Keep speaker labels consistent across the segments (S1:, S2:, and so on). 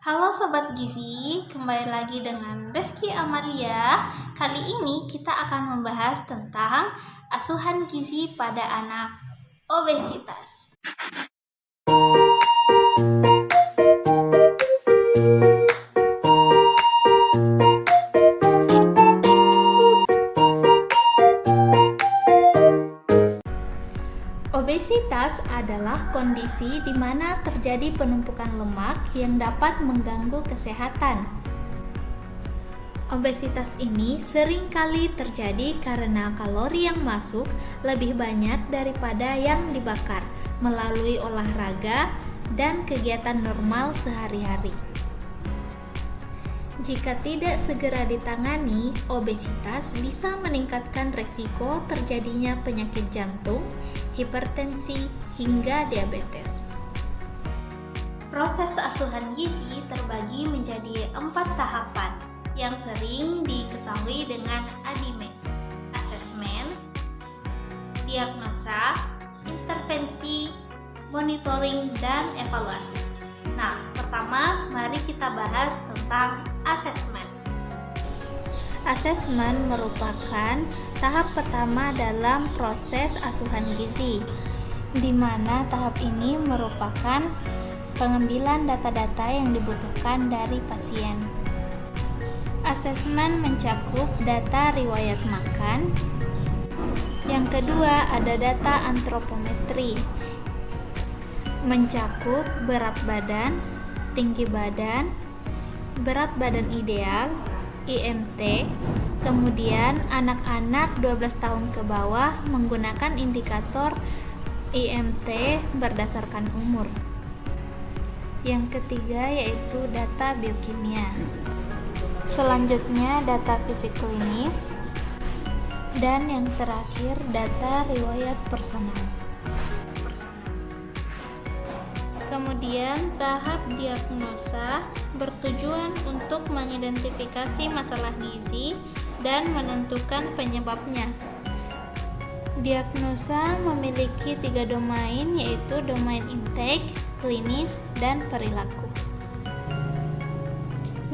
S1: Halo Sobat Gizi, kembali lagi dengan Reski Amalia. Kali ini kita akan membahas tentang asuhan gizi pada anak obesitas. Obesitas adalah kondisi di mana terjadi penumpukan lemak yang dapat mengganggu kesehatan. Obesitas ini seringkali terjadi karena kalori yang masuk lebih banyak daripada yang dibakar melalui olahraga dan kegiatan normal sehari-hari. Jika tidak segera ditangani, obesitas bisa meningkatkan resiko terjadinya penyakit jantung, hipertensi, hingga diabetes. Proses asuhan gizi terbagi menjadi 4 tahapan yang sering diketahui dengan ADIME: asesmen, diagnosa, intervensi, monitoring, dan evaluasi. Nah, pertama mari kita bahas tentang asesmen. Asesmen merupakan tahap pertama dalam proses asuhan gizi, di mana tahap ini merupakan pengambilan data-data yang dibutuhkan dari pasien. Asesmen mencakup data riwayat makan. Yang kedua ada data antropometri, mencakup berat badan, tinggi badan, berat badan ideal, IMT, kemudian anak-anak 12 tahun ke bawah menggunakan indikator IMT berdasarkan umur. Yang ketiga yaitu data biokimia. Selanjutnya data fisik klinis, dan yang terakhir data riwayat personal. Kemudian tahap diagnosa bertujuan untuk mengidentifikasi masalah gizi dan menentukan penyebabnya. Diagnosa memiliki 3 domain, yaitu domain intake, klinis, dan perilaku.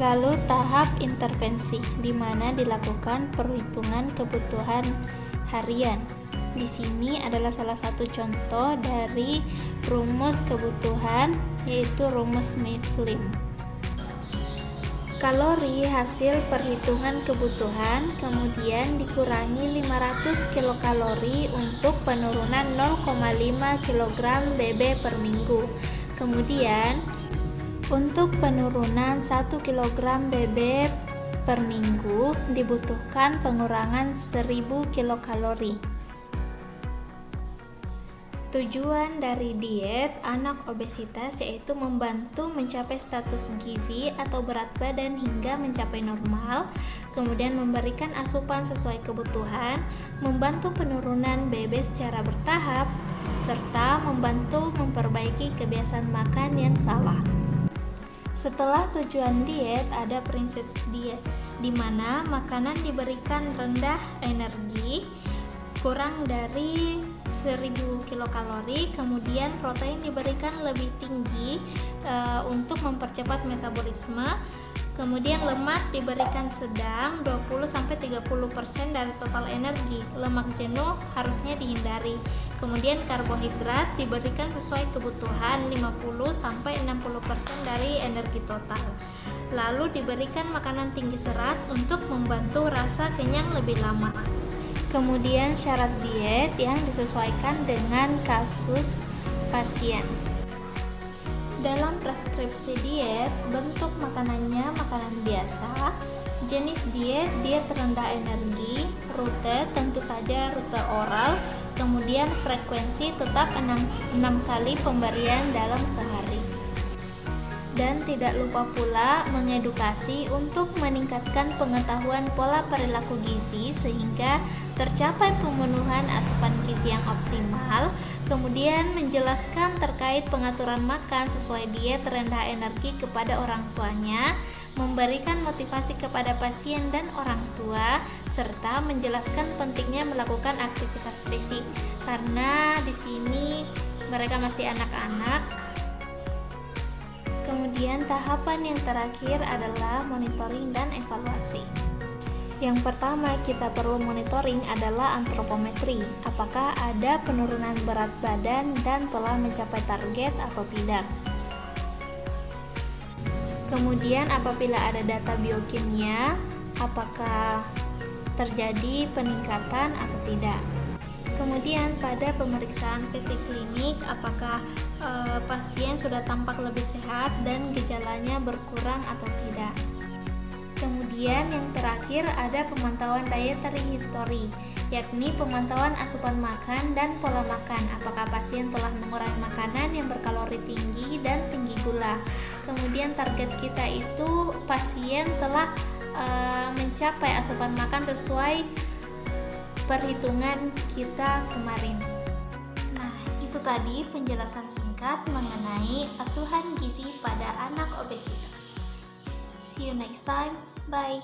S1: Lalu tahap intervensi, di mana dilakukan perhitungan kebutuhan harian. Di sini adalah salah satu contoh dari rumus kebutuhan, yaitu rumus Mifflin. Kalori hasil perhitungan kebutuhan kemudian dikurangi 500 kilokalori untuk penurunan 0,5 kg BB per minggu. Kemudian untuk penurunan 1 kg BB per minggu dibutuhkan pengurangan 1000 kilokalori. Tujuan dari diet anak obesitas yaitu membantu mencapai status gizi atau berat badan hingga mencapai normal, kemudian memberikan asupan sesuai kebutuhan, membantu penurunan BB secara bertahap, serta membantu memperbaiki kebiasaan makan yang salah. Setelah tujuan diet, ada prinsip diet, di mana makanan diberikan rendah energi, kurang dari 1000 kilokalori, kemudian protein diberikan lebih tinggi untuk mempercepat metabolisme, kemudian lemak diberikan sedang 20-30% dari total energi, lemak jenuh harusnya dihindari, kemudian karbohidrat diberikan sesuai kebutuhan 50-60% dari energi total. Lalu diberikan makanan tinggi serat untuk membantu rasa kenyang lebih lama. Kemudian syarat diet yang disesuaikan dengan kasus pasien. Dalam preskripsi diet, bentuk makanannya makanan biasa, jenis diet rendah energi, rute tentu saja rute oral, kemudian frekuensi tetap 6 kali pemberian dalam sehari. Dan tidak lupa pula mengedukasi untuk meningkatkan pengetahuan pola perilaku gizi sehingga tercapai pemenuhan asupan gizi yang optimal, kemudian menjelaskan terkait pengaturan makan sesuai diet rendah energi kepada orang tuanya, memberikan motivasi kepada pasien dan orang tua, serta menjelaskan pentingnya melakukan aktivitas fisik karena di sini mereka masih anak-anak. Kemudian tahapan yang terakhir adalah monitoring dan evaluasi. Yang pertama kita perlu monitoring adalah antropometri. Apakah ada penurunan berat badan dan telah mencapai target atau tidak. Kemudian apabila ada data biokimia, apakah terjadi peningkatan atau tidak. Kemudian pada pemeriksaan fisik klinik, apakah pasien sudah tampak lebih sehat dan gejalanya berkurang atau tidak. Kemudian yang terakhir ada pemantauan dietary history, yakni pemantauan asupan makan dan pola makan. Apakah pasien telah mengurangi makanan yang berkalori tinggi dan tinggi gula. Kemudian target kita itu pasien telah mencapai asupan makan sesuai perhitungan kita kemarin. Nah, itu tadi penjelasan singkat mengenai asuhan gizi pada anak obesitas. See you next time. Bye.